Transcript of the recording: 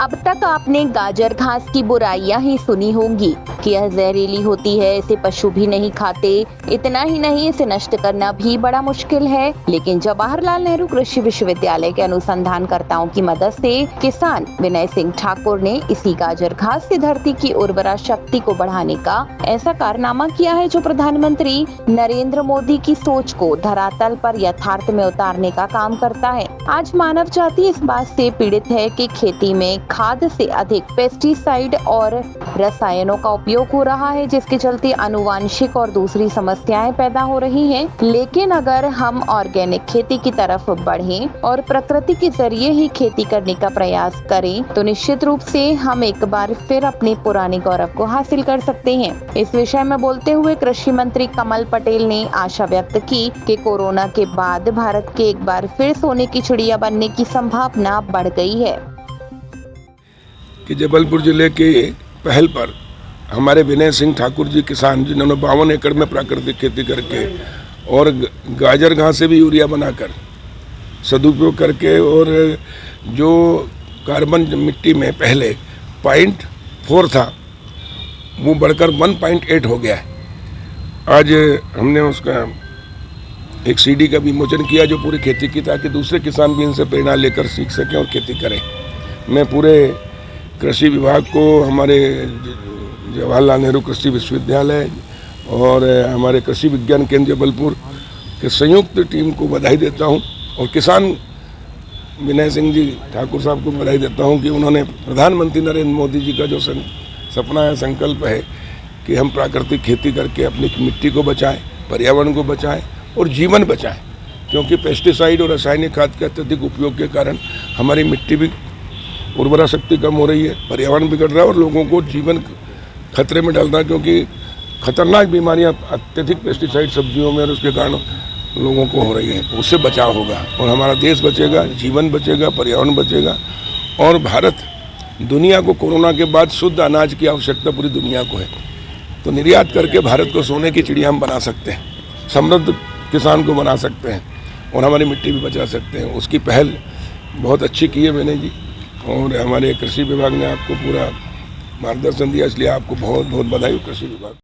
अब तक आपने गाजर घास की बुराइयां ही सुनी होंगी कि यह जहरीली होती है, इसे पशु भी नहीं खाते। इतना ही नहीं, इसे नष्ट करना भी बड़ा मुश्किल है। लेकिन जवाहरलाल नेहरू कृषि विश्वविद्यालय के अनुसंधानकर्ताओं की मदद से किसान विनय सिंह ठाकुर ने इसी गाजर घास से धरती की उर्वरा शक्ति को बढ़ाने का ऐसा कारनामा किया है जो प्रधानमंत्री नरेंद्र मोदी की सोच को धरातल पर यथार्थ में उतारने का काम करता है। आज मानव जाति इस बात से पीड़ित है कि खेती में खाद से अधिक पेस्टिसाइड और रसायनों का उपयोग हो रहा है, जिसके चलते आनुवांशिक और दूसरी समस्याएं पैदा हो रही हैं। लेकिन अगर हम ऑर्गेनिक खेती की तरफ बढ़ें और प्रकृति के जरिए ही खेती करने का प्रयास करें तो निश्चित रूप से हम एक बार फिर अपने पुराने गौरव को हासिल कर सकते हैं। इस विषय में बोलते हुए कृषि मंत्री कमल पटेल ने आशा व्यक्त की कि कोरोना के बाद भारत के एक बार फिर सोने की चिड़िया बनने की संभावना बढ़ गई है। कि जबलपुर जिले के पहल पर हमारे विनय सिंह ठाकुर जी किसान, जिन्होंने 52 एकड़ में प्राकृतिक खेती करके और गाजर घास से भी यूरिया बनाकर सदुपयोग करके और जो कार्बन मिट्टी में पहले 0.4 था वो बढ़कर 1.8 हो गया है। आज हमने उसका एक सीडी का विमोचन किया जो पूरी खेती की, ताकि दूसरे किसान भी इनसे प्रेरणा लेकर सीख सकें और खेती करें। मैं पूरे कृषि विभाग को, हमारे जवाहरलाल नेहरू कृषि विश्वविद्यालय और हमारे कृषि विज्ञान केंद्र जबलपुर के संयुक्त टीम को बधाई देता हूं और किसान विनय सिंह जी ठाकुर साहब को बधाई देता हूं कि उन्होंने प्रधानमंत्री नरेंद्र मोदी जी का जो सपना है, संकल्प है कि हम प्राकृतिक खेती करके अपनी मिट्टी को बचाएं, पर्यावरण को बचाएं और जीवन बचाएं। क्योंकि पेस्टिसाइड और रासायनिक खाद के अत्यधिक उपयोग के कारण हमारी मिट्टी भी उर्वरा शक्ति कम हो रही है, पर्यावरण बिगड़ रहा है और लोगों को जीवन खतरे में डाल रहा है, क्योंकि खतरनाक बीमारियां अत्यधिक पेस्टिसाइड सब्जियों में और उसके कारण लोगों को हो रही है। उससे बचाव होगा और हमारा देश बचेगा, जीवन बचेगा, पर्यावरण बचेगा और भारत दुनिया को कोरोना के बाद शुद्ध अनाज की आवश्यकता पूरी दुनिया को है, तो निर्यात करके भारत को सोने की चिड़िया हम बना सकते हैं, समृद्ध किसान को बना सकते हैं और हमारी मिट्टी भी बचा सकते हैं। उसकी पहल बहुत अच्छी की है मैंने जी, और हमारे कृषि विभाग ने आपको पूरा मार्गदर्शन दिया, इसलिए आपको बहुत बहुत बधाई कृषि विभाग।